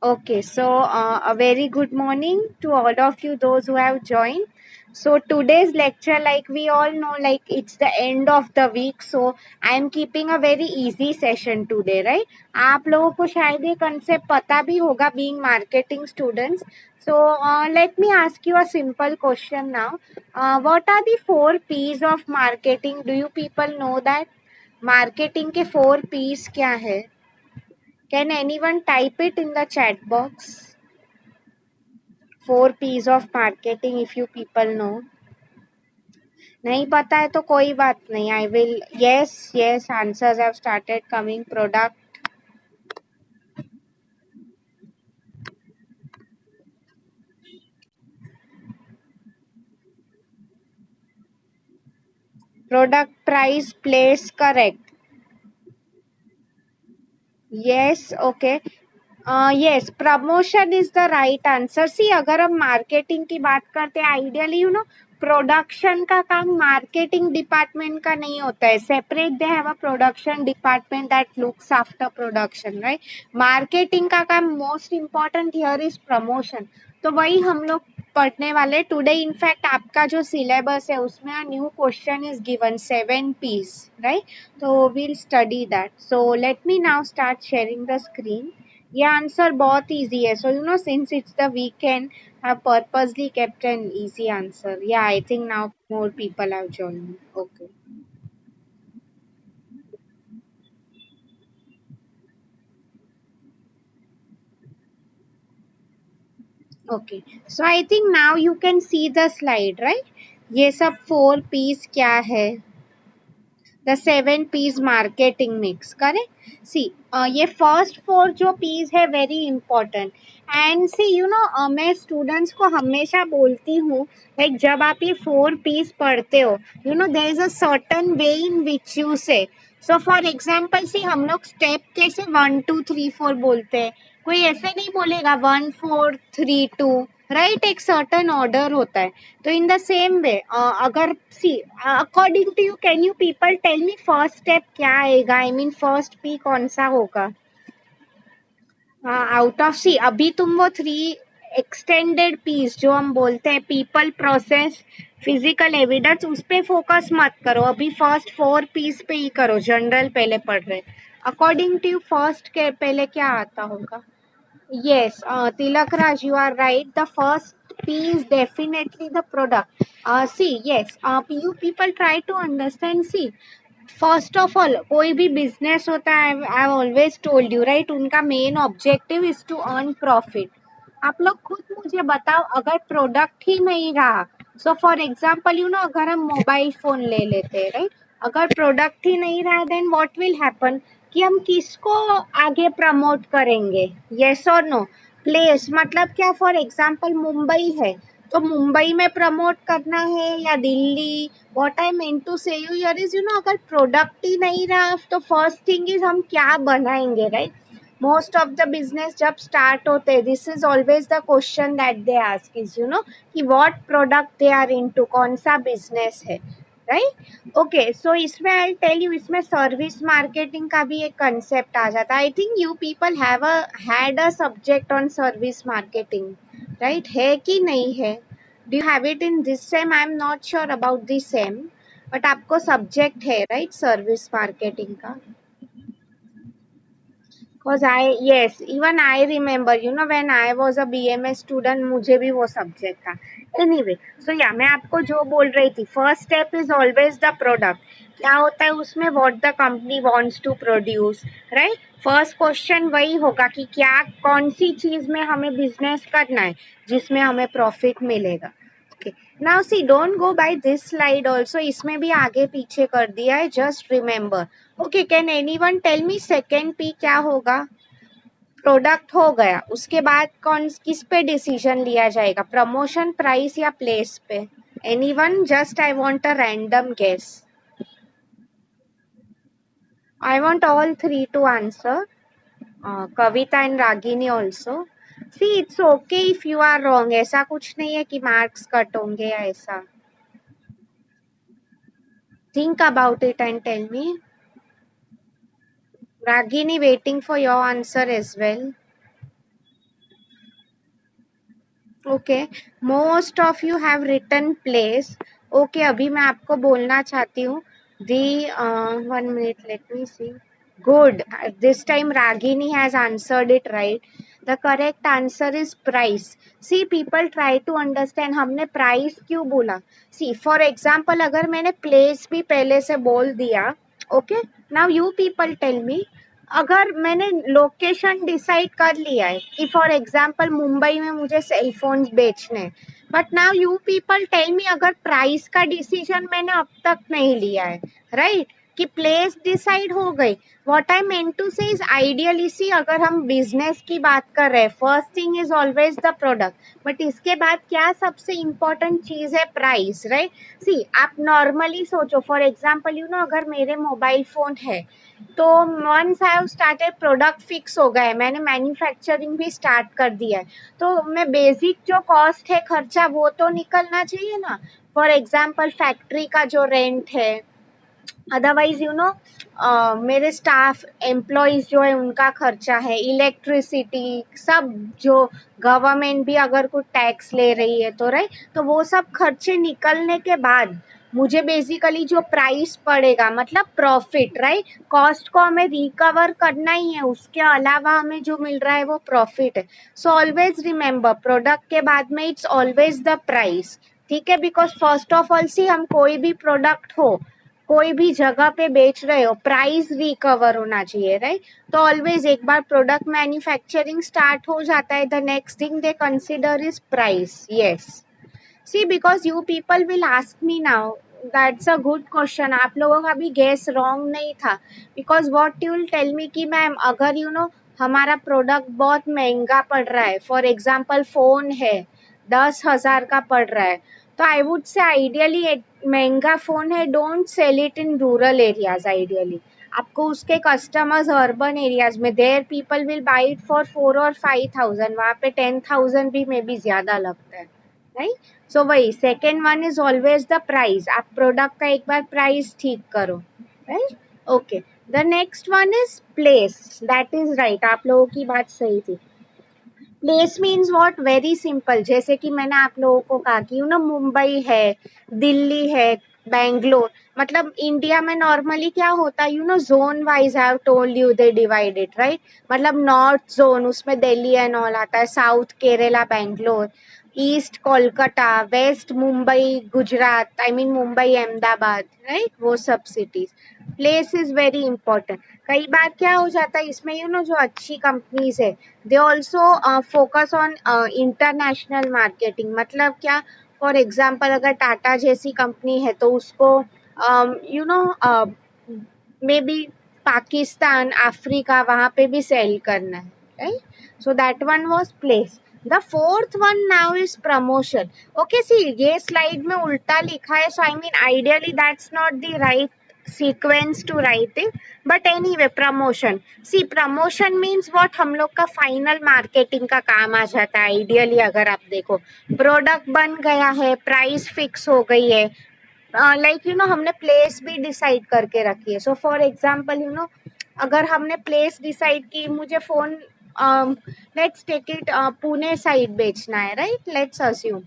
Okay, so a very good morning to all of you, those who have joined. So today's lecture, like we all know, like it's the end of the week, so I am keeping a very easy session today, right? आप लोगों को शायद ये concept पता भी होगा being marketing students. So let me ask you a simple question now. What are the four P's of marketing? Do you people know that? Marketing के four P's क्या है? Can anyone type it in the chat box? Four P's of marketing if you people know. नहीं पता है तो कोई बात नहीं. I will. Yes, answers have started coming. Product price place correct. Yes, okay. Yes, promotion is the right answer. See, अगर हम marketing की बात करते हैं आइडियली प्रोडक्शन का काम मार्केटिंग डिपार्टमेंट का नहीं होता है. Separate they have a production department that looks after production, right. Marketing का काम most important here is promotion. तो वही हम लोग पढ़ने वाले टुडे. इनफैक्ट आपका जो सिलेबस है उसमें new question is given 7 P's, right. तो we'll study that. So let me now start sharing the screen. ये आंसर बहुत इजी है. So since it's the weekend I purposely kept an easy answer. Yeah, I think now more people have joined. Okay. Okay. So I think now you can see the slide, right? ये सब 4 P's क्या है? The 7 P's marketing mix, correct? See, ये first four जो P's है very important. And see, मैं students को हमेशा बोलती हूँ, like जब आप ये 4 P's पढ़ते हो, there is a certain way in which you say. So for example, see हम लोग step कैसे 1 2 3 4 बोलते हैं. कोई ऐसे नहीं बोलेगा 1 4 3 2, राइट. एक सर्टन ऑर्डर होता है. तो इन द सेम वे अगर see according to you can you people tell me first step क्या आएगा. आई मीन फर्स्ट पी कौन सा होगा आउट ऑफ सी. अभी तुम वो 3 एक्सटेंडेड पीस जो हम बोलते हैं पीपल प्रोसेस फिजिकल एविडेंस उस पे फोकस मत करो. अभी फर्स्ट 4 पीस पे ही करो. जनरल पहले पढ़ रहे. अकॉर्डिंग टू यू फर्स्ट के पहले क्या आता होगा. Yes, Tilak Raj, you are right. The first P is definitely the product. See, yes, you people try to understand. See, first of all, कोई भी business होता है, I've always told you, right? उनका main objective is to earn profit. आप लोग खुद मुझे बताओ अगर प्रोडक्ट ही नहीं रहा. सो फॉर एग्जाम्पल अगर हम मोबाइल फोन ले लेते हैं, राइट. अगर प्रोडक्ट ही नहीं रहा देन व्हाट विल हैपन कि हम किसको आगे प्रमोट करेंगे. यस और नो. प्लेस मतलब क्या. फॉर एग्जाम्पल मुंबई है तो मुंबई में प्रमोट करना है या Delhi. What I mean to say you here is अगर प्रोडक्ट ही नहीं रहा तो फर्स्ट थिंग इज हम क्या बनाएंगे, right. Most of the business जब स्टार्ट होते this is always the question that they ask is कि what product they are into. कौन सा बिजनेस है, राइट. ओके, सो इसमें आई टेल यू इसमें सर्विस मार्केटिंग का भी एक कंसेप्ट आ जाता है. I think you people have had a subject on service marketing, right. है कि नहीं है. Do you have it in this same. I am not sure about this same but आपको सब्जेक्ट है, राइट, सर्विस मार्केटिंग का. Cause yes, even I remember, when I was a BMS student, मुझे भी वो subject था. Anyway, so yeah, मैं आपको जो बोल रही थी, first step is always the product. क्या होता है उसमें what the company wants to produce, right? First question वही होगा कि क्या कौन सी चीज में हमें business करना है जिसमें हमें profit मिलेगा. Okay. Now see, don't go by this slide also. इसमें भी आगे पीछे कर दिया है. Just remember. Okay, can anyone tell me second P क्या होगा. प्रोडक्ट हो गया. उसके बाद कौन किस पे डिसीजन लिया जाएगा. प्रमोशन, प्राइस या प्लेस पे. Anyone. Just I want a random guess. I want all three to answer. Kavita and Ragini also. See it's okay if you are wrong. ऐसा कुछ नहीं है कि मार्क्स कट होंगे या ऐसा. Think about it and tell me. Ragini waiting for your answer as well. Okay, most of you have written place. Okay, अभी मैं आपको बोलना चाहती हूँ the 1 minute, let me see. Good, this time Ragini has answered it right. The correct answer is price. See people try to understand हमने price क्यों बोला। सी for example अगर मैंने प्लेस भी पहले से बोल दिया, okay, now you people tell me, अगर मैंने लोकेशन डिसाइड कर लिया है कि फॉर एग्जांपल मुंबई में मुझे सेल फोन्स बेचने हैं, but now you people tell me अगर प्राइस का डिसीजन मैंने अब तक नहीं लिया है, राइट, कि प्लेस डिसाइड हो गई। What I mean to say is ideally सी अगर हम बिजनेस की बात कर रहे हैं, first thing is always the product, but इसके बाद क्या सबसे इंपॉर्टेंट चीज है, प्राइस, राइट। सी आप नॉर्मली सोचो, फॉर एग्जाम्पल यू नो अगर मेरे मोबाइल फोन है तो once I have started product fix हो गए, मैंने मैन्युफैक्चरिंग भी स्टार्ट कर दिया है, तो मैं बेसिक जो कॉस्ट है खर्चा वो तो निकलना चाहिए ना। फॉर एग्जाम्पल फैक्ट्री का जो रेंट है, अदरवाइज यू नो मेरे स्टाफ एम्प्लॉयज जो है उनका खर्चा है, इलेक्ट्रिसिटी, सब जो गवर्नमेंट भी अगर कुछ टैक्स ले रही है तो राइट, तो वो सब खर्चे निकलने के बाद मुझे बेसिकली जो प्राइस पड़ेगा मतलब प्रॉफिट, राइट, कॉस्ट को हमें रिकवर करना ही है, उसके अलावा हमें जो मिल रहा है वो प्रॉफिट है। सो ऑलवेज रिमेंबर प्रोडक्ट के बाद में इट्स ऑलवेज द प्राइस, ठीक है, बिकॉज फर्स्ट ऑफ ऑल सी हम कोई भी प्रोडक्ट हो, कोई भी जगह पे बेच रहे हो, प्राइस रिकवर होना चाहिए, राइट। तो ऑलवेज एक बार प्रोडक्ट मैन्युफैक्चरिंग स्टार्ट हो जाता है, the next thing they consider is price. Yes, see because you people will ask me now, that's a good question, आप लोगों का भी गेस रॉन्ग नहीं था, because what you will tell me कि मैम अगर यू नो हमारा product बहुत महंगा पड़ रहा है, फॉर एग्जाम्पल फोन है 10,000 का पड़ रहा है, तो आई वुड से आइडियली महंगा फोन है, don't sell it in rural areas, ideally आपको उसके कस्टमर्स अर्बन एरियाज में, there people will buy it for 4 और 5,000, वहां पे 10,000 भी मे बी ज्यादा लगता है, राइट। सो वही second one is always the price, आप प्रोडक्ट का एक बार प्राइस ठीक करो, right. Okay, the next one is place, that is right, आप लोगों की बात सही थी। Place means what, very simple, जैसे कि मैंने आप लोगों को कहा कि यू नो मुंबई है, दिल्ली है, बैंगलोर, मतलब इंडिया में नॉर्मली क्या होता है, you know zone wise I have told you they divide it, right, मतलब नॉर्थ जोन उसमें दिल्ली एंड ऑल आता है, south Kerala Bangalore, east Kolkata, west Mumbai Gujarat, I mean Mumbai Ahmedabad, right, वो सब cities. Place is very important. कई बार क्या हो जाता है इसमें, यू नो जो अच्छी कंपनीज है they also focus on international marketing, मतलब क्या, फॉर एग्जाम्पल अगर टाटा जैसी कंपनी है तो उसको you know maybe Pakistan, Africa, वहां पे भी सेल करना है, right. So that one was place. The fourth one now is promotion. Okay, see ये स्लाइड में उल्टा लिखा है, so I mean ideally that's not the right sequence to write it, but anyway promotion, see promotion means what, हम लोग का final marketing का काम आ जाता है आइडियली। अगर आप देखो प्रोडक्ट बन गया है, प्राइस फिक्स हो गई है, लाइक यू नो हमने प्लेस भी डिसाइड करके रखी है, so for example you know अगर हमने प्लेस डिसाइड की, मुझे phone let's take it Pune side बेचना है, राइट, लेट्स अज्यूम,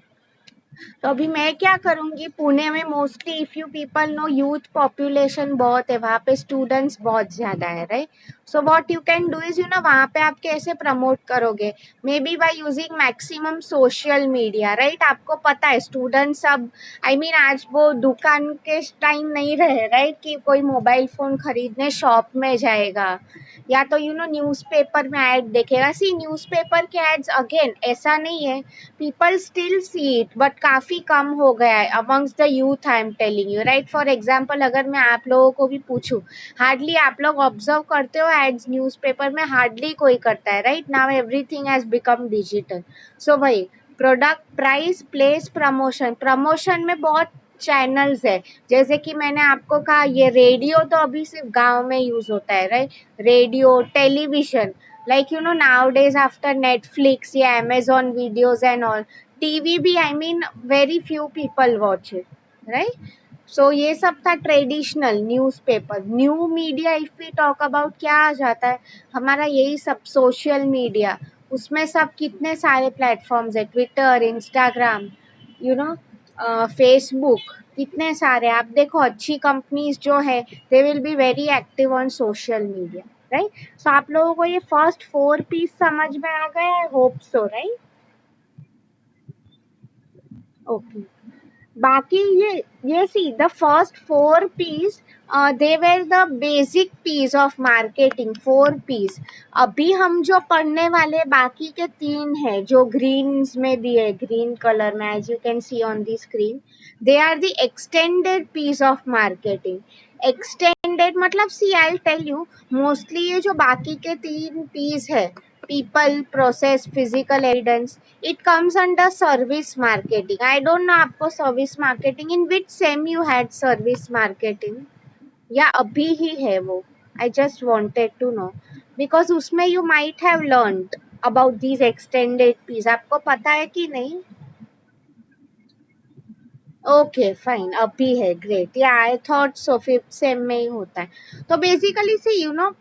तो अभी मैं क्या करूंगी, पुणे में mostly if you people know youth population बहुत है, वहां पे स्टूडेंट्स बहुत ज्यादा है, right. So what you can do is you no वहां पे आप कैसे प्रमोट करोगे, may be by using maximum social media, right. आपको पता है स्टूडेंट्स अब आई मीन आज वो दुकान के टाइम नहीं रहे, राइट, कि कोई मोबाइल फोन खरीदने शॉप में जाएगा या तो यू नो न्यूज़पेपर में ऐड देखेगा। सी न्यूज़पेपर के एड्स अगेन ऐसा नहीं है, people still see it, but काफी कम हो गया है amongst the youth, I am telling you, right. For example अगर मैं आप लोगों को भी पूछूं, हार्डली आप लोग ऑब्जर्व करते हो एड्स न्यूज़पेपर में, हार्डली कोई करता है, right, now everything has become digital. So वही product, price, place, promotion. Promotion में बहुत चैनल्स है, जैसे कि मैंने आपको कहा ये रेडियो तो अभी सिर्फ गांव में यूज होता है, right, radio, television, like you know nowadays after Netflix या Amazon videos and all, TV भी I mean very few people watch it, right। So ये सब था traditional newspaper. New media if we talk about क्या आ जाता है हमारा, यही सब सोशल मीडिया, उसमें सब कितने सारे प्लेटफॉर्म्स है, Twitter, Instagram, you know Facebook, कितने सारे। आप देखो अच्छी कंपनीज जो है they will be very active on social media, right. So आप लोगों को ये फर्स्ट 4 पीस समझ में आ गया, I hope so, right. Okay, बाकी ये see the first 4 Ps, they were the basic Ps of marketing, 4 Ps. अभी हम जो पढ़ने वाले बाकी के 3 है जो ग्रीन में दिए, ग्रीन कलर में, as you can see on the screen, they are the extended Ps of marketing. Extended मतलब see I tell you, mostly ये जो बाकी के 3 पीस है, people, process, physical evidence, it comes under service marketing. I don't know आपको service marketing in which sem you had service marketing, या अभी ही है वो, I just wanted to know because उसमें you might have learned about these extended piece. आपको पता है कि नहीं? ओके फाइन, अभी है, ग्रेट, या I thought so 5th same में ही होता है। तो बेसिकली से यू नो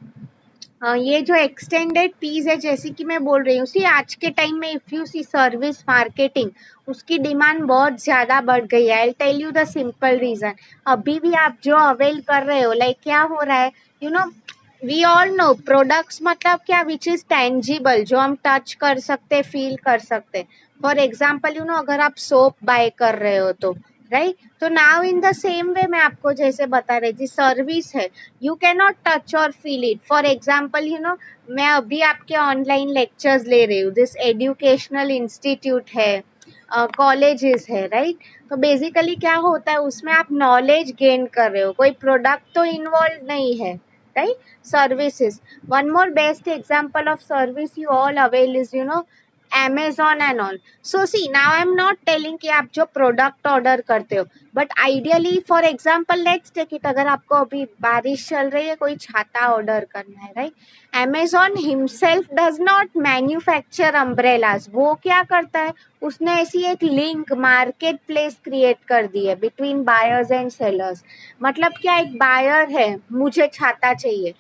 ये जो एक्सटेंडेड पीस है, जैसे कि मैं बोल रही हूँ, सी आज के टाइम में if you see service marketing, उसकी डिमांड बहुत ज्यादा बढ़ गई है। I tell you the simple reason, अभी भी आप जो अवेल कर रहे हो, लाइक क्या हो रहा है, you know we all know products मतलब क्या, विच इज टेंजिबल, जो हम टच कर सकते, फील कर सकते। फॉर एग्जाम्पल यू नो अगर आप सोप बाय कर रहे हो तो, राइट। तो नाउ इन द सेम वे मैं आपको जैसे बता रही थी, सर्विस है, यू कैन नॉट टच और feel it. For example you no मैं अभी आपके ऑनलाइन लेक्चर्स ले रही हूँ, दिस एजुकेशनल इंस्टीट्यूट है, कॉलेजेस है, राइट। तो बेसिकली क्या होता है, उसमें आप नॉलेज गेन कर रहे हो, कोई प्रोडक्ट तो इन्वॉल्व नहीं है, right. Services, one more best example of service you all avail is you no Amazon and all. So see, now I'm not telling कि आप जो प्रोडक्ट ऑर्डर करते हो, but ideally for example let's take it, अगर आपको अभी बारिश चल रही है, कोई छाता ऑर्डर करना है, right. Amazon himself does not manufacture umbrellas, वो क्या करता है, उसने ऐसी एक लिंक मार्केट प्लेस क्रिएट कर दी है बिटवीन बायर्स एंड सेलर्स। मतलब क्या, एक बायर है, मुझे छाता चाहिए,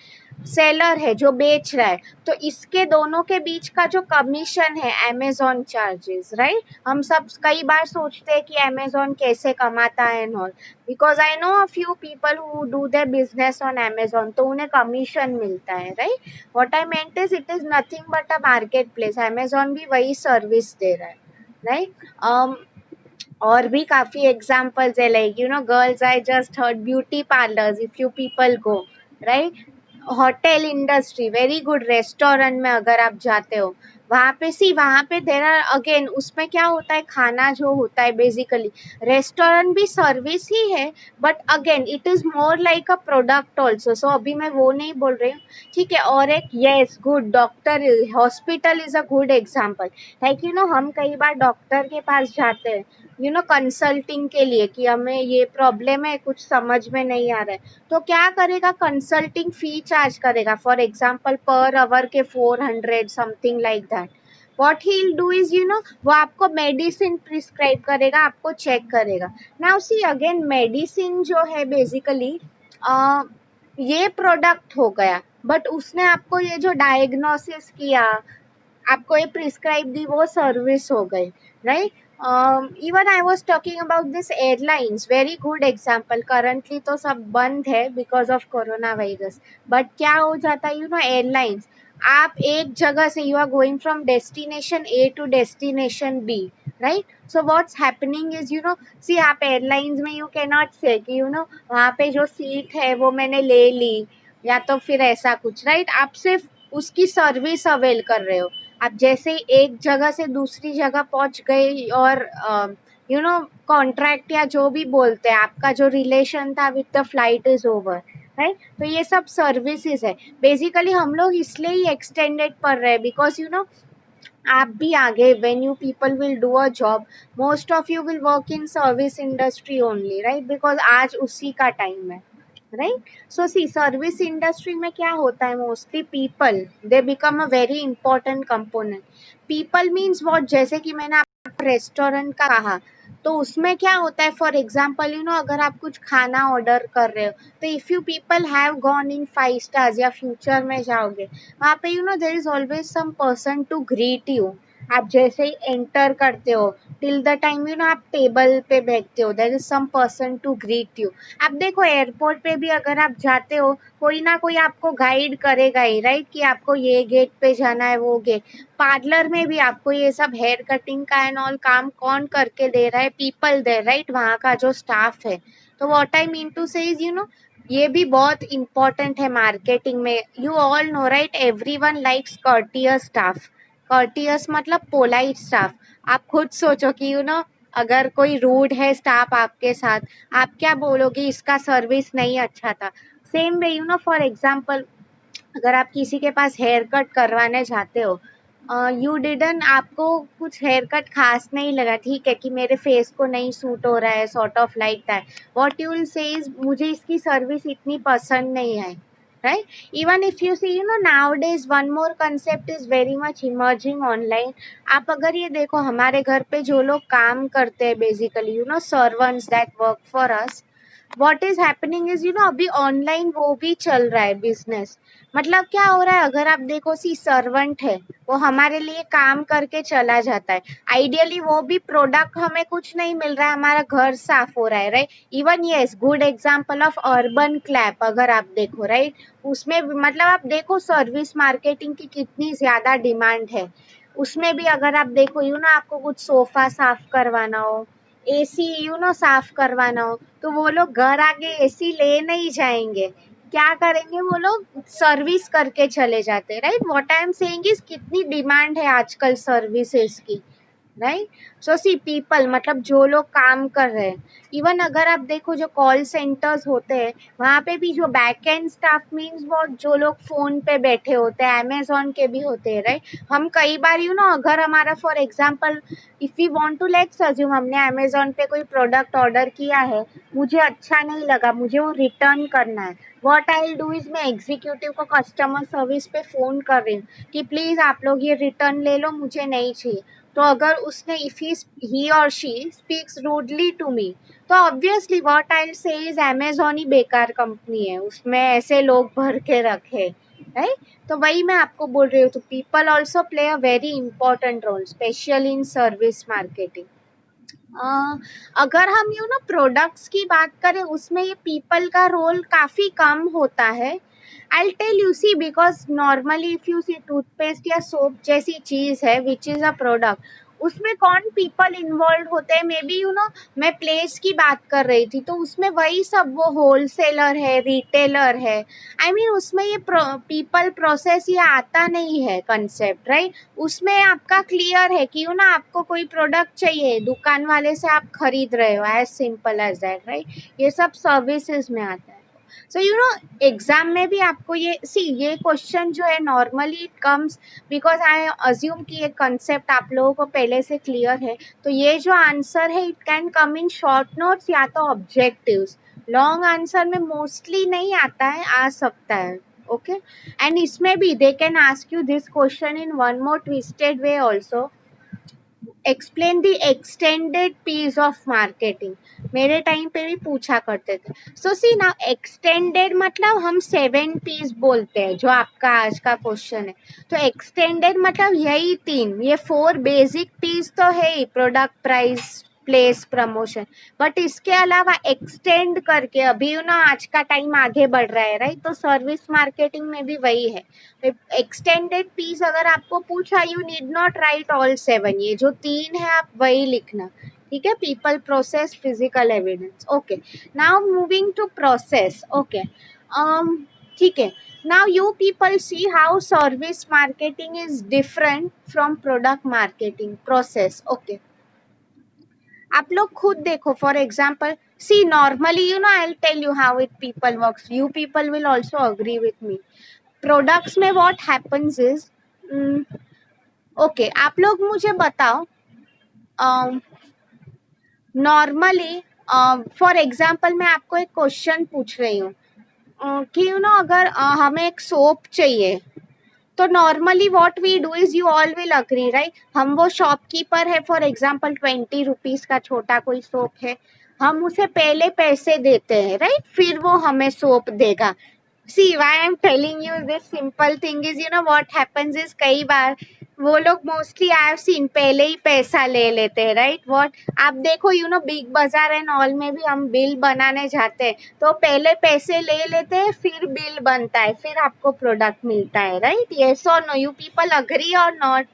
सेलर है जो बेच रहा है, तो इसके दोनों के बीच का जो कमीशन है, अमेजोन चार्जेस, राइट। हम सब कई बार सोचते हैं कि अमेजोन कैसे कमाता है and all, because I no a few people who do their business on Amazon, तो उन्हें कमीशन मिलता है, right. What I meant is it is nothing but a market place, Amazon भी वही सर्विस दे रहा है, राइट। और भी काफी एग्जाम्पल्स है, like you no girls, I just heard beauty parlours, if you people go, right. Hotel industry, very good, restaurant में अगर आप जाते हो, वहां पे सी, वहां पे देर आर अगेन, उसमें क्या होता है, खाना जो होता है बेसिकली, रेस्टोरेंट भी सर्विस ही है, but again it is more like a product also. So अभी मैं वो नहीं बोल रही हूँ, ठीक है। और एक, yes good, doctor, hospital is a good example. Like you no हम कई बार डॉक्टर के पास जाते हैं, यू नो कंसल्टिंग के लिए, कि हमें ये प्रॉब्लम है, कुछ समझ में नहीं आ रहा है, तो क्या करेगा, कंसल्टिंग फी चार्ज करेगा, फॉर एग्जाम्पल पर आवर के 400, something like that. What he do is you no वो आपको मेडिसिन प्रिस्क्राइब करेगा, आपको चेक करेगा। नाउ सी अगेन, मेडिसिन जो है बेसिकली ये प्रोडक्ट हो गया, बट उसने आपको ये जो डायग्नोसिस किया, आपको ये प्रिस्क्राइब दी, वो सर्विस हो गई, right. Even I was talking about this airlines, very good example. Currently तो सब बंद है because of corona virus, but क्या हो जाता है, यू नो एयरलाइंस, आप एक जगह से, you are going from destination A to destination B, right. So what's happening is you know see, आप एयरलाइंस में यू कैन नॉट से कि यू नो वहाँ पे जो सीट है वो मैंने ले ली, या तो फिर ऐसा कुछ, राइट। आप सिर्फ उसकी सर्विस अवेल कर रहे हो। आप जैसे ही एक जगह से दूसरी जगह पहुंच गए, और यू नो कॉन्ट्रैक्ट या जो भी बोलते हैं, आपका जो रिलेशन था with the flight is over, right. तो ये सब सर्विसेज है बेसिकली। हम लोग इसलिए ही एक्सटेंडेड पढ़ रहे हैं, बिकॉज यू नो आप भी आगे, when you people will do a job, most of you will work in service industry only, right, because आज उसी का टाइम है, राइट। सो सी, सर्विस इंडस्ट्री में क्या होता है, mostly people, they become a very important component. People means what, जैसे कि मैंने आपको रेस्टोरेंट का कहा, तो उसमें क्या होता है, फॉर एग्जाम्पल अगर आप कुछ खाना ऑर्डर कर रहे हो, तो if you people have gone in 5 stars या फ्यूचर में जाओगे, वहाँ पे there is always some person to greet you. आप जैसे ही एंटर करते हो, टिल द टाइम आप टेबल पे बैठते हो, there is some person to greet you. आप देखो एयरपोर्ट पे भी अगर आप जाते हो, कोई ना कोई आपको गाइड करेगा ही, राइट, कि आपको ये गेट पे जाना है, वो गेट। पार्लर में भी आपको ये सब हेयर कटिंग का एंड ऑल काम कौन करके दे रहा है, पीपल दे, राइट, वहाँ का जो स्टाफ है। तो what I mean to say is ये भी बहुत इंपॉर्टेंट है मार्केटिंग में। You all know right, everyone likes courteous staff. Courteous मतलब पोलाइट स्टाफ। आप खुद सोचो कि अगर कोई रूड है स्टाफ आपके साथ, आप क्या बोलोगे, इसका सर्विस नहीं अच्छा था। सेम वे फॉर एग्जाम्पल, अगर आप किसी के पास हेयर कट करवाने जाते हो, यू डिडन, आपको कुछ हेयर कट खास नहीं लगा, ठीक है, कि मेरे फेस को नहीं सूट हो रहा है, sort of like that, what you will say is मुझे इसकी सर्विस इतनी पसंद नहीं आई, right? Even if you see nowadays one more concept is very much emerging online. आप अगर ये देखो, हमारे घर पे जो लोग काम करते हैं, basically servants that work for us, what is happening is अभी ऑनलाइन वो भी चल रहा है बिजनेस। मतलब क्या हो रहा है, अगर आप देखो, सी सर्वेंट है, वो हमारे लिए काम करके चला जाता है, आइडियली वो भी प्रोडक्ट, हमें कुछ नहीं मिल रहा है, हमारा घर साफ हो रहा है, right. Even yes, good example of urban clap अगर आप देखो, राइट, उसमें मतलब आप देखो सर्विस मार्केटिंग की कितनी ज्यादा डिमांड है। उसमें भी अगर आप देखो आपको कुछ सोफा साफ करवाना हो, एसी साफ करवाना हो, तो वो लोग घर आके एसी ले नहीं जाएंगे, क्या करेंगे, वो लोग सर्विस करके चले जाते, right. What I am saying is कितनी डिमांड है आजकल सर्विसेज की, राइट। सो सी पीपल मतलब जो लोग काम कर रहे हैं, इवन अगर आप देखो जो कॉल सेंटर्स होते हैं, वहाँ पे भी जो बैक एंड स्टाफ मीन्स वो जो लोग फोन पे बैठे होते हैं, अमेजोन के भी होते हैं, राइट। हम कई बार अगर हमारा for example, if you want to let's assume, हमने अमेजोन पे कोई प्रोडक्ट ऑर्डर किया है, मुझे अच्छा नहीं लगा, मुझे वो रिटर्न करना है, what I will do is मैं एग्जीक्यूटिव को कस्टमर सर्विस पे फोन कर रही हूँ कि प्लीज आप लोग ये रिटर्न ले लो, मुझे नहीं चाहिए। तो अगर उसने, इफ ही और she speaks rudely to me, तो obviously what I will say is Amazon ही बेकार कंपनी है, उसमें ऐसे लोग भर के रखे, राइट। तो वही मैं आपको बोल रही हूँ, तो people also play a very important role, specially in service marketing. अगर हम प्रोडक्ट्स की बात करें, उसमें ये पीपल का रोल काफी कम होता है। I'll tell you, see, because normally if you see toothpaste या सोप जैसी चीज है विच इज अ प्रोडक्ट, उसमें कौन पीपल इन्वॉल्व होते हैं, मे बी मैं प्लेस की बात कर रही थी, तो उसमें वही सब, वो होलसेलर है, रिटेलर है, आई मीन उसमें ये पीपल प्रोसेस ये आता नहीं है कंसेप्ट, राइट। उसमें आपका क्लियर है कि आपको कोई प्रोडक्ट चाहिए, दुकान वाले से आप खरीद रहे हो, as simple as that, right. ये सब सर्विसेज में आता है। सो एग्जाम में भी आपको ये क्वेश्चन जो है normally it comes because I assume कि ये कंसेप्ट आप लोगों को पहले से क्लियर है, तो ये जो आंसर है it can come in short notes या तो ऑब्जेक्टिव्स। लॉन्ग आंसर में मोस्टली नहीं आता है, आ सकता है, ओके। एंड इसमें भी they can ask you this question in one more twisted way also, explain the extended Ps of marketing. मेरे टाइम पे भी पूछा करते थे। सो सी ना, एक्सटेंडेड मतलब हम 7 पीस बोलते हैं, जो आपका आज का क्वेश्चन है। तो एक्सटेंडेड मतलब यही 3, ये 4 बेसिक पीस तो है ही, product, price, place, promotion, but इसके अलावा एक्सटेंड करके अभी आज का टाइम आगे बढ़ रहा है, राइट। तो सर्विस मार्केटिंग में भी वही है, एक्सटेंडेड पीस अगर आपको पूछा, you need not right all 7, ये जो 3 है आप वही लिखना, ठीक है। People, process, physical evidence, okay. Now moving to process, okay, ठीक है। Now you people see how service marketing is different from product marketing process, okay. आप लोग खुद देखो, for example, see normally I will tell you how it people works, you people will also agree with me. Products में what happens is, okay, आप लोग मुझे बताओ, normally for example मैं आपको एक क्वेश्चन पूछ रही हूँ कि अगर हमें एक सोप चाहिए, तो normally what we do is you all will agree right, हम वो शॉपकीपर है फॉर एग्जाम्पल 20 रुपीज का छोटा कोई सोप है, हम उसे पहले पैसे देते हैं राइट, फिर वो हमें सोप देगा। See why I'm telling you this simple thing is, you know what happens is कई बार वो लोग मोस्टली आई हैव सीन पहले ही पैसा ले लेते हैं राइट। व्हाट आप देखो यू नो बिग बाजार एंड ऑल में भी हम बिल बनाने जाते हैं तो पहले पैसे ले लेते हैं फिर बिल बनता है फिर आपको प्रोडक्ट मिलता है राइट। यस और नो, यू पीपल अग्री और नॉट?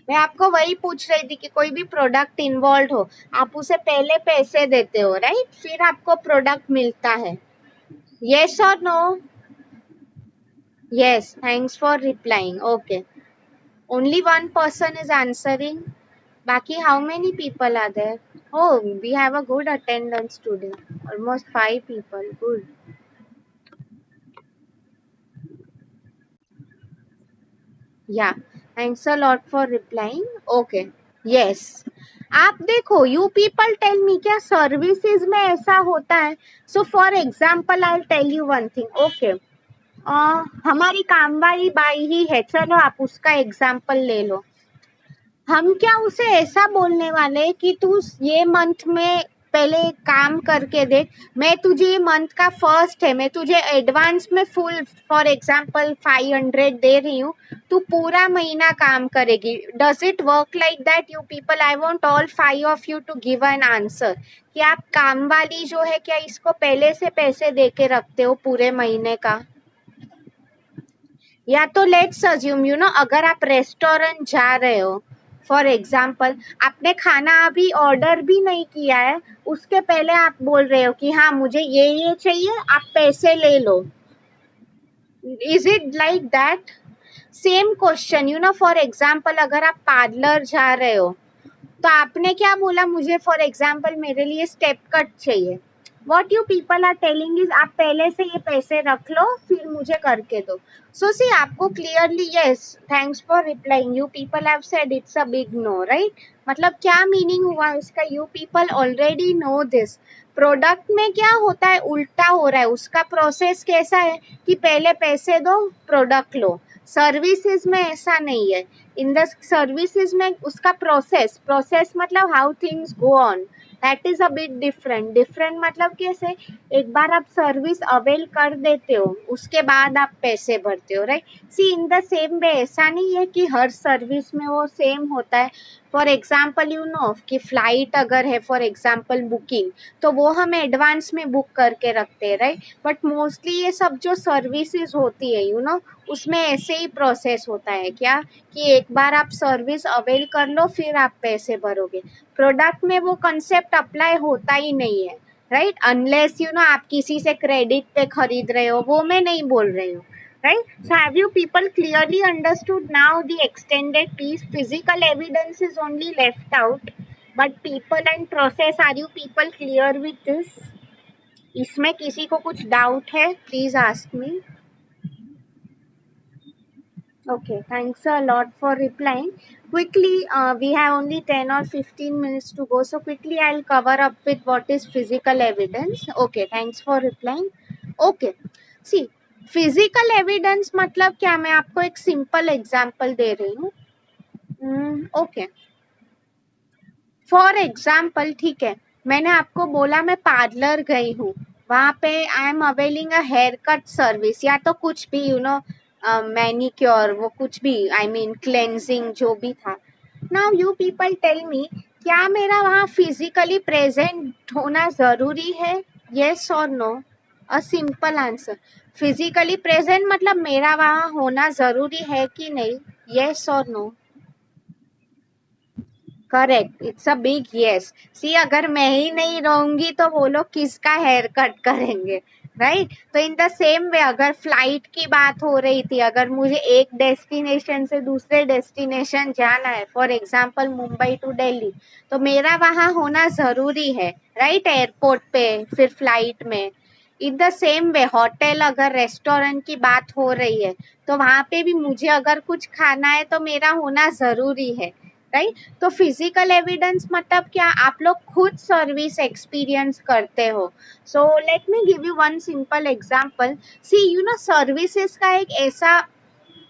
मैं आपको वही पूछ रही थी कि कोई भी प्रोडक्ट इन्वॉल्व हो आप उसे पहले पैसे देते हो राइट, फिर आपको प्रोडक्ट मिलता है। यस और no? Yes, thanks for replying. Okay. Only one person is answering. Baki, how many people are there? Oh, we have a good attendance today. Almost 5 people. Good. Yeah. Thanks a lot for replying. Okay. Yes. आप देखो you people tell me क्या services में ऐसा होता है? So for example I tell you one thing. Okay, हमारी कामवाली by ही है, चलो आप उसका एग्जाम्पल ले लो। हम क्या उसे ऐसा बोलने वाले कि तू ये मंथ में पहले काम करके देख, मैं तुझे ये मंथ का फर्स्ट है, मैं तुझे एडवांस में फुल फॉर एग्जांपल 500 दे रही हूँ, तू पूरा महीना काम करेगी। Does it work like that you people? I want all 5 of you to give an answer कि आप काम वाली जो है क्या इसको पहले से पैसे दे के रखते हो पूरे महीने का? या तो लेट्स अज्यूम यू नो अगर आप रेस्टोरेंट जा रहे हो फॉर एग्जाम्पल, आपने खाना अभी ऑर्डर भी नहीं किया है, उसके पहले आप बोल रहे हो कि हाँ मुझे ये चाहिए, आप पैसे ले लो। Is it like that? Same question you know for example अगर आप पार्लर जा रहे हो तो आपने क्या बोला, मुझे फॉर एग्जाम्पल मेरे लिए स्टेप कट चाहिए। What you people are telling is आप पहले से ये पैसे रख लो फिर मुझे करके दो। सो सी आपको clearly yes, thanks for replying, you people have said it's a big no right. मतलब क्या मीनिंग हुआ इसका? You people already know this. Product में क्या होता है, उल्टा हो रहा है, उसका प्रोसेस कैसा है कि पहले पैसे दो प्रोडक्ट लो। सर्विसेज में ऐसा नहीं है। इन द सर्विसेज में उसका प्रोसेस मतलब how things go on, that is a bit different. Different मतलब कैसे, एक बार आप सर्विस अवेल कर देते हो उसके बाद आप पैसे भरते हो right. See in the same way ऐसा नहीं है कि हर सर्विस में वो सेम होता है। फॉर एग्जाम्पल यू नो कि फ्लाइट अगर है फॉर एग्जाम्पल बुकिंग, तो वो हम एडवांस में बुक करके रखते हैं राइट। बट मोस्टली ये सब जो सर्विसेज होती है यू नो उसमें ऐसे ही प्रोसेस होता है क्या कि एक बार आप सर्विस अवेल कर लो फिर आप पैसे भरोगे। प्रोडक्ट में वो कंसेप्ट अप्लाई होता ही नहीं है राइट, अनलेस यू नो आप किसी से क्रेडिट पे खरीद रहे हो, वो मैं नहीं बोल रही हूँ right? So have you people clearly understood now the extended piece? Physical evidence is only left out, but people and process, are you people clear with this? इसमें किसी को कुछ डाउट है please ask me. Okay, thanks a lot for replying. Quickly, we have only 10 or 15 minutes to go, so quickly I'll cover up with what is physical evidence. Okay, thanks for replying. Okay, see, physical evidence मतलब क्या, मैं आपको एक simple example दे रही हूँ। Okay, for example ठीक है, मैंने आपको बोला मैं पार्लर गई हूँ, वहां पे I am availing a hair cut service या तो कुछ भी यू नो मैनिक्योर, वो कुछ भी आई मीन क्लेंजिंग जो भी था। Now you people tell me क्या मेरा वहां फिजिकली प्रेजेंट होना जरूरी है? यस और no? A simple answer. Physically present मतलब मेरा वहां होना जरूरी है कि नहीं? यस और no? Correct, it's a big yes. See अगर मैं ही नहीं रहूंगी तो वो लोग किसका हेयर कट करेंगे राइट। तो इन द सेम वे अगर फ्लाइट की बात हो रही थी, अगर मुझे एक डेस्टिनेशन से दूसरे डेस्टिनेशन जाना है for example Mumbai to Delhi, तो मेरा वहां होना जरूरी है राइट, एयरपोर्ट पे फिर फ्लाइट में। इन द सेम वे होटल अगर रेस्टोरेंट की बात हो रही है तो वहां पे भी मुझे अगर कुछ खाना है तो मेरा होना जरूरी है राइट। तो फिजिकल एविडेंस मतलब क्या, आप लोग खुद सर्विस एक्सपीरियंस करते हो। So let me give you one simple example. See you know services का एक ऐसा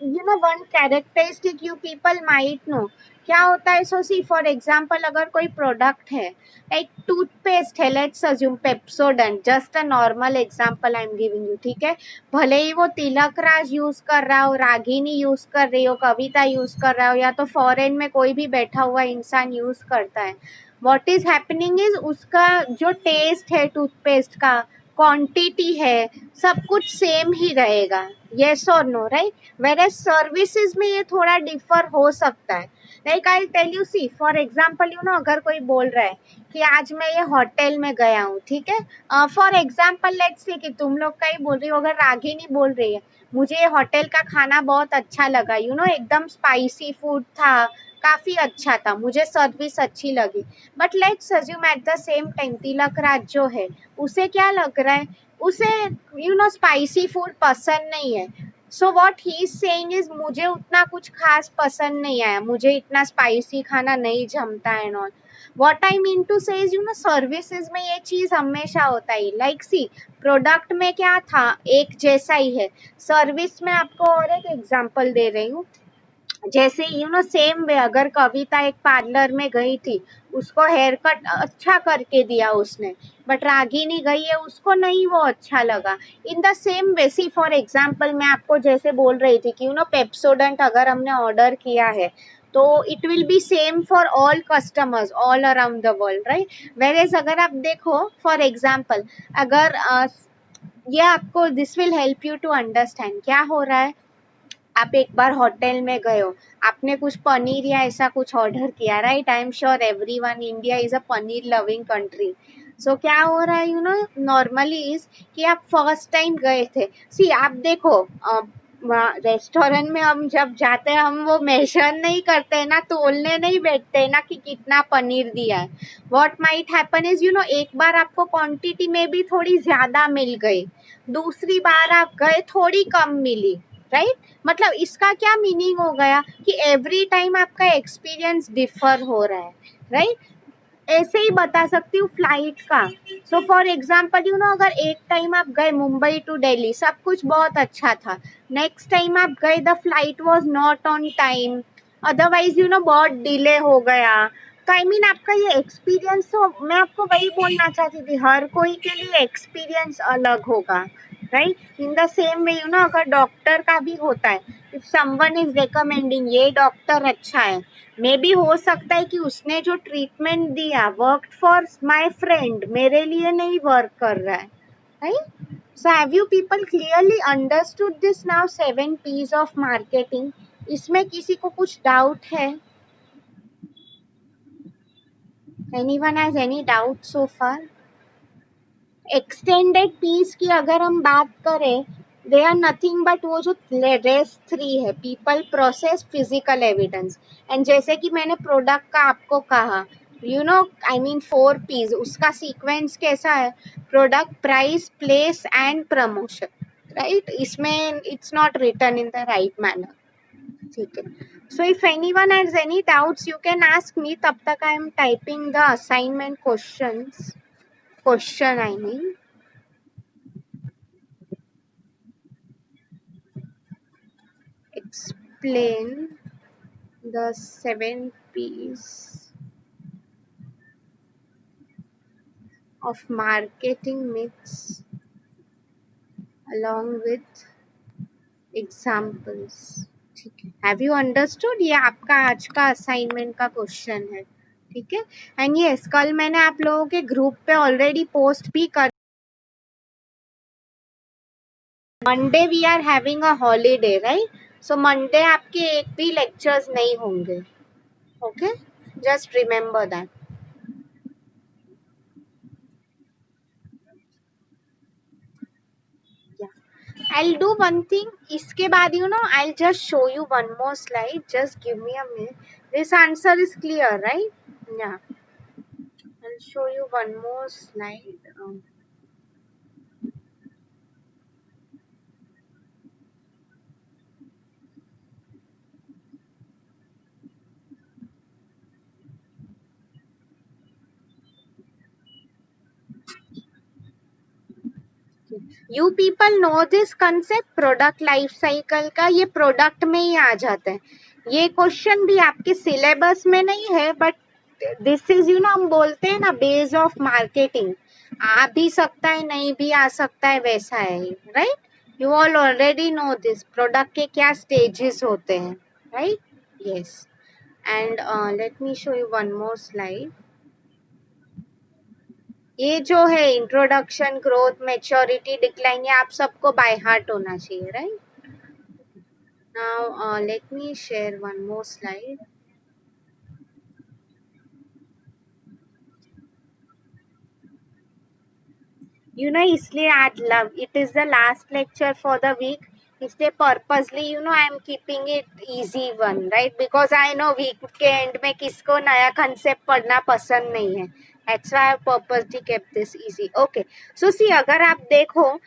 one characteristic you people might know क्या होता है. सो सी फॉर एग्जांपल अगर कोई प्रोडक्ट है, एक टूथपेस्ट है, let's assume Pepsodent, just a normal example I am giving you, ठीक है. भले ही वो तिलक राज यूज कर रहा हो, रागिनी यूज कर रही हो, कविता यूज कर रहा हो, या तो फॉरेन में कोई भी बैठा हुआ इंसान यूज करता है, व्हाट इज हैपनिंग इज उसका जो टेस्ट है टूथपेस्ट का, क्वांटिटी है, सब कुछ सेम ही रहेगा. यस और नो, राइट. वेर सर्विसेज में ये थोड़ा डिफर हो सकता है. Like I tell you, see for example अगर कोई बोल रहा है कि आज मैं ये होटल में गया हूँ, ठीक है. फॉर एग्जाम्पल लेट्स से कि तुम लोग का ही बोल रही हो, अगर रागिनी बोल रही है मुझे ये होटल का खाना बहुत अच्छा लगा, एकदम स्पाइसी फूड था, काफी अच्छा था, मुझे सर्विस अच्छी लगी. But let's assume at the same time Tilak Raj जो है, उसे क्या लग रहा है, उसे स्पाइसी फूड पसंद नहीं है. So what he is saying is मुझे उतना कुछ खास पसंद नहीं आया, मुझे इतना स्पाइसी खाना नहीं जमता है. Not what I mean to say is services में ये चीज हमेशा होता है. लाइक सी प्रोडक्ट में क्या था, एक जैसा ही है. सर्विस में आपको और एक एग्जांपल दे रही हूँ. जैसे सेम वे अगर कविता एक पार्लर में गई थी, उसको हेयर कट अच्छा करके दिया उसने, बट रागिनी गई है, उसको नहीं वो अच्छा लगा. In the same way see for example मैं आपको जैसे बोल रही थी कि पेप्सोडेंट अगर हमने ऑर्डर किया है तो it will be same for all customers all around the world, right. Where अगर आप देखो फॉर एग्जाम्पल, अगर ये आपको this will help you to understand क्या हो रहा है. आप एक बार होटल में गए हो, आपने कुछ पनीर या ऐसा कुछ ऑर्डर किया, right. I am sure everyone, India is a paneer loving country. So क्या हो रहा है नॉर्मली इज कि आप फर्स्ट टाइम गए थे. सी आप देखो, रेस्टोरेंट में हम जब जाते हैं हम वो मेजर नहीं करते हैं ना, तोलने नहीं बैठते हैं ना कि कितना पनीर दिया है. व्हाट माइट हैपन इज एक बार आपको क्वांटिटी में भी थोड़ी ज्यादा मिल गई, दूसरी बार आप गए थोड़ी कम मिली, राइट. मतलब इसका क्या मीनिंग हो गया कि एवरी टाइम आपका एक्सपीरियंस डिफर हो रहा है, राइट. ऐसे ही बता सकती हूँ फ्लाइट का. सो फॉर एग्जाम्पल अगर एक टाइम आप गए मुंबई टू दिल्ली, सब कुछ बहुत अच्छा था, नेक्स्ट टाइम आप गए the flight was not on time, otherwise बहुत डिले हो गया. तो आई मीन आपका ये एक्सपीरियंस, तो मैं आपको वही बोलना चाहती थी, हर कोई के लिए एक्सपीरियंस अलग होगा, right. In the same way अगर डॉक्टर का भी होता है, इफ समवन इज रिकमेंडिंग ये डॉक्टर अच्छा है, मे बी हो सकता है कि उसने जो ट्रीटमेंट दिया वर्क फॉर माय फ्रेंड, मेरे लिए नहीं वर्क कर रहा है, right. So have you people clearly understood this now 7 P's of marketing. इसमें किसी को कुछ डाउट है? Anyone has any doubt so far? Extended Ps की अगर हम बात करें, दे आर नथिंग बट वो जो रेस्ट 3 है, people process physical evidence. And जैसे कि मैंने प्रोडक्ट का आपको कहा, आई मीन 4 P's, उसका सीक्वेंस कैसा है, product, price, place and promotion, right. इसमें it's not written in the right manner, ठीक है. So if anyone has any doubts you can ask me, तब तक I am typing the assignment question I mean. Explain the 7 P's of marketing myths along with examples. ठीक है. Have you understood? ये आपका आज का असाइनमेंट का question है, ठीक है. एंड यस, कल मैंने आप लोगों के ग्रुप पे ऑलरेडी पोस्ट भी कर, Monday we are having a holiday, right. So Monday आपके एक भी लेक्चर्स नहीं होंगे, okay. Just remember that. I'll do one thing. इसके बाद I'll just show you one more slide. Just give me a minute. This answer is clear, right? Yeah. I'll show you one more slide. You people know this concept product life cycle का, ये product में ही आ जाता है। ये question भी आपके syllabus में नहीं है, बट दिस इज हम बोलते हैं ना बेस ऑफ मार्केटिंग, आ भी सकता है नहीं भी आ सकता है, वैसा है, right. You all already know this product के क्या स्टेजेस होते हैं, right. Yes. And let me show you one more slide. ये जो है इंट्रोडक्शन, ग्रोथ, मैच्योरिटी, डिक्लाइन, ये आप सबको बाय हार्ट होना चाहिए, right. Now let me share one more slide. इसलिए आज love it is the last lecture for the week, इसलिए purposely I am keeping it easy one, right, because I know week के end में किसको नया concept पढ़ना पसंद नहीं है। That's why I purposely kept this easy. Okay. So see, अगर आप देखो,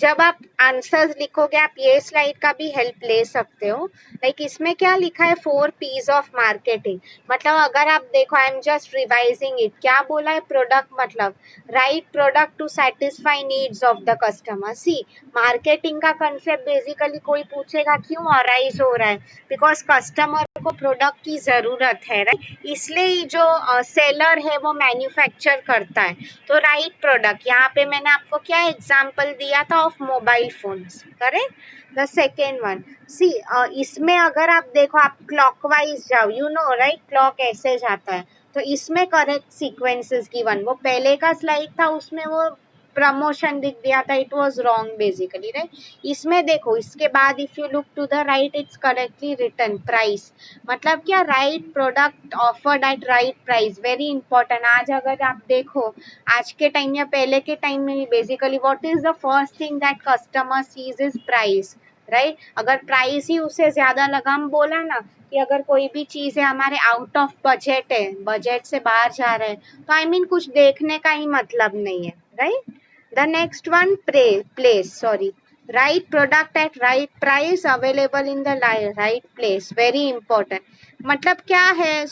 जब आप आंसर्स लिखोगे आप ये स्लाइड का भी हेल्प ले सकते हो। लाइक इसमें क्या लिखा है, 4 P's ऑफ मार्केटिंग। मतलब अगर आप देखो, I am just revising it, क्या बोला है, प्रोडक्ट मतलब right product to satisfy needs of the customer. See, marketing का कंसेप्ट बेसिकली कोई पूछेगा क्यों अराइज हो रहा है, बिकॉज कस्टमर को प्रोडक्ट की जरूरत है, राइट। इसलिए जो सेलर है वो मैन्युफैक्चर करता है। तो राइट प्रोडक्ट, यहाँ पे मैंने आपको क्या एग्जांपल दिया था of mobile phones, correct. The second one, see, इसमें अगर आप देखो, आप क्लॉकवाइज जाओ, राइट, क्लॉक ऐसे जाता है, तो इसमें करेक्ट सीक्वेंसेस गिवन। वो पहले का स्लाइड था, उसमें वो प्रमोशन दिख दिया था, it was wrong basically, right. इसमें देखो, इसके बाद if you look to the right, it's correctly written price. मतलब क्या, right product offered at right price, very important. आज अगर आप देखो, आज के टाइम या पहले के टाइम में basically what is the first thing that customer sees is price, right. अगर प्राइस ही उससे ज्यादा लगा, हम बोला ना कि अगर कोई भी चीज है हमारे आउट ऑफ बजट है, बजट से बाहर जा रहे हैं, तो आई मीन कुछ देखने का ही मतलब नहीं है, right. The next one, place, sorry, right product at right price available in the right place, very important। मतलब क्या है,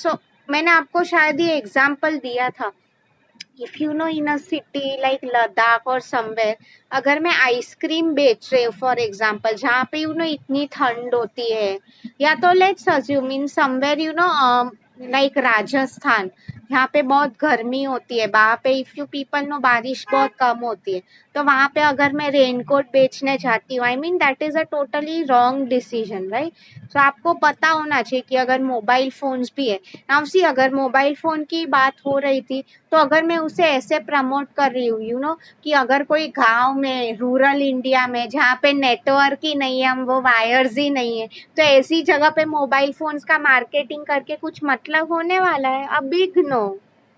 मैंने आपको शायद ये एग्जांपल दिया था। If in a city like Ladakh और समवेयर, अगर मैं आइसक्रीम बेच रही हूँ फॉर एग्जांपल, जहाँ पे इतनी ठंड होती है, या तो let's assume in somewhere like Rajasthan, यहाँ पे बहुत गर्मी होती है, वहाँ पे इफ यू पीपल नो बारिश बहुत कम होती है, तो वहाँ पे अगर मैं रेनकोट बेचने जाती हूँ, I mean that is a totally wrong decision, right. So आपको पता होना चाहिए कि अगर मोबाइल फोन्स भी है, नाउ सी, अगर मोबाइल फोन की बात हो रही थी, तो अगर मैं उसे ऐसे प्रमोट कर रही हूँ कि अगर कोई गांव में, रूरल इंडिया में, जहाँ पे नेटवर्क ही नहीं है, हम वो वायर्स ही नहीं है, तो ऐसी जगह पे मोबाइल फोन्स का मार्केटिंग करके कुछ मतलब होने वाला है? A big no,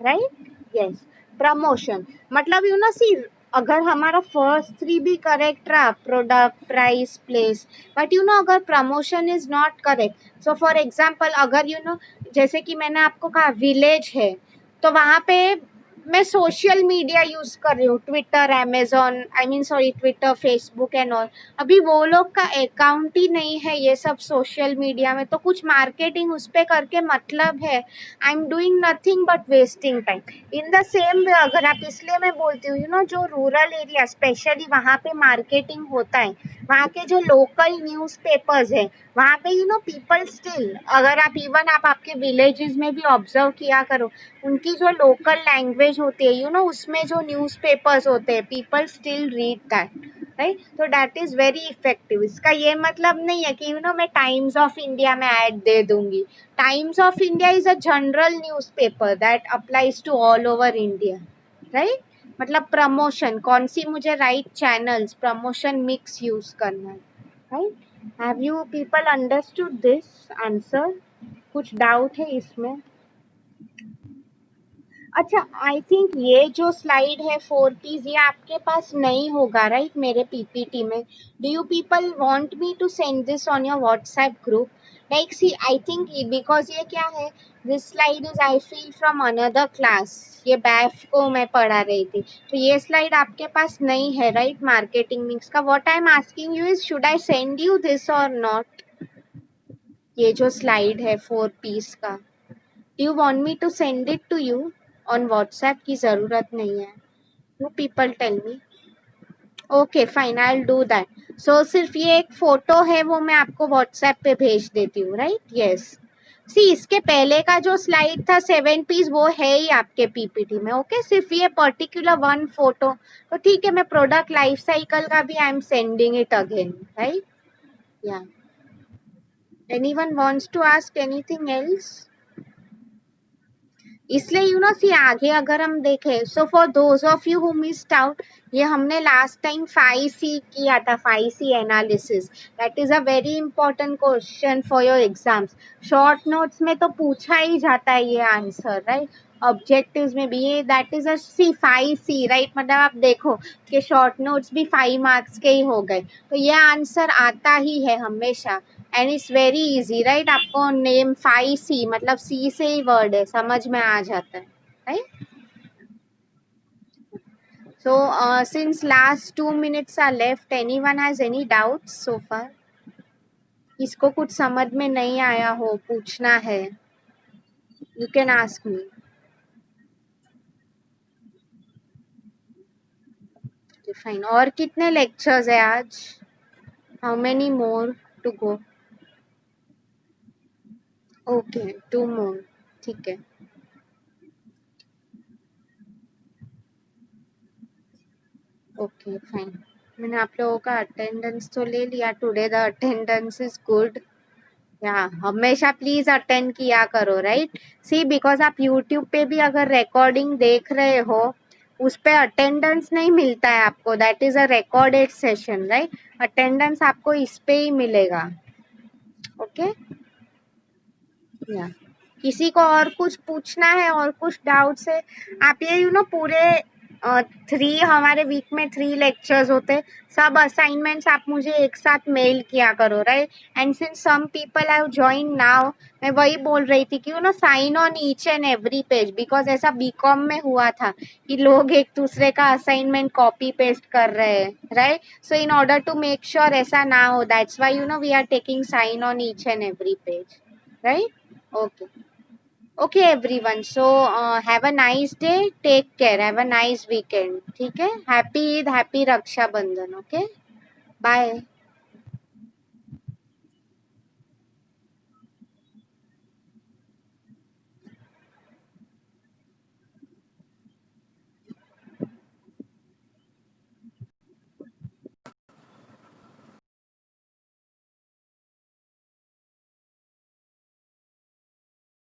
right. Yes, promotion मतलब सी, अगर हमारा फर्स्ट 3 भी करेक्ट रहा, प्रोडक्ट, प्राइस, प्लेस, बट अगर promotion is not correct, so for example अगर जैसे कि मैंने आपको कहा विलेज है, तो वहां पे मैं सोशल मीडिया यूज कर रही हूँ, Twitter, Amazon, I mean sorry, Twitter, Facebook and all. अभी वो लोग का अकाउंट ही नहीं है ये सब सोशल मीडिया में, तो कुछ मार्केटिंग उस पे करके मतलब है? I am doing nothing but wasting time. In the same way, अगर आप, इसलिए मैं बोलती हूँ जो रूरल एरिया स्पेशली वहाँ पे मार्केटिंग होता है, वहाँ के जो लोकल न्यूज पेपर्स है, वहाँ पे पीपल स्टिल, अगर आप इवन आप आपके विलेजेस में भी ऑब्जर्व किया करो, उनकी जो लोकल लैंग्वेज होती है उसमें जो न्यूज़पेपर्स होते हैं, people still read that, right. तो दैट इज वेरी इफेक्टिव। इसका ये मतलब नहीं है कि मैं टाइम्स ऑफ इंडिया में ऐड दे दूंगी। Times of India is a general newspaper that applies to all over India, right. मतलब प्रमोशन कौन सी, मुझे right channels, promotion mix use करना है, राइट। Have you people understood this answer? कुछ डाउट है इसमें? अच्छा, आई थिंक ये जो स्लाइड है 4 पीस, ये आपके पास नहीं होगा, राइट, मेरे पीपीटी में। Do you people want me to send this on your WhatsApp group? Like see, I think because ये क्या है, this slide is I feel from another class, ये बैफ को मैं पढ़ा रही थी, तो ये स्लाइड आपके पास नहीं है, राइट, मार्केटिंग मिक्स का। What I am asking you is, should I send you this और नॉट? ये जो स्लाइड है 4 पीस का, you want me to send it to you on WhatsApp? की जरूरत नहीं है, you people tell me। Okay fine, I will do that. So सिर्फ ये एक फोटो है वो मैं आपको व्हाट्सएप पे भेज देती हूँ, राइट? यस। सी इसके पहले का जो स्लाइड था 7 पीस, वो है ही आपके पीपीटी में। ओके सिर्फ ये पर्टिकुलर वन फोटो, तो ठीक है, मैं प्रोडक्ट लाइफ साइकिल का भी I am sending it again, right? या anyone wants to ask anything else? इसलिए सी आगे अगर हम देखें, so for those of you who missed out, ये हमने लास्ट टाइम 5C किया था, 5C analysis. That is a very important question for your exams. Short notes में तो पूछा ही जाता है ये आंसर, राइट? ऑब्जेक्टिव्स में भी ये, that is a see 5C, right? मतलब आप देखो कि शॉर्ट नोट्स भी 5 मार्क्स के ही हो गए, तो ये आंसर आता ही है हमेशा। And it's very easy, right? आपको नेम 5C मतलब सी से ही वर्ड है, समझ में आ जाता है, right? So since last 2 minutes are left, anyone has any doubts so far? इसको कुछ समझ में नहीं आया हो, पूछना है, you can ask me. Fine. और कितने लेक्चर्स है आज? How many more to go? Okay 2 more, ठीक है। Okay fine. मैंने आप लोगों का अटेंडेंस तो ले लिया, today the attendance is good. या हमेशा प्लीज अटेंड किया करो, राइट? सी बिकॉज आप यूट्यूब पे भी अगर रिकॉर्डिंग देख रहे हो, उस पे अटेंडेंस नहीं मिलता है आपको, that is a recorded session, right? Attendance आपको इस पे ही मिलेगा। ओके या किसी को और कुछ पूछना है और कुछ डाउट्स है? आप ये पूरे 3 हमारे वीक में 3 लेक्चर्स होते हैं, सब असाइनमेंट्स आप मुझे एक साथ मेल किया करो, right? And since some people have join now, मैं वही बोल रही थी कि sign on each and every page, because ऐसा बीकॉम में हुआ था कि लोग एक दूसरे का असाइनमेंट कॉपी पेस्ट कर रहे हैं, right? So in order to make sure ऐसा ना हो, that's why we are taking sign on each and every page, right? Okay. Okay, everyone. So, have a nice day. Take care. Have a nice weekend. ठीक है? Happy Eid, happy Raksha Bandhan. Okay? Bye.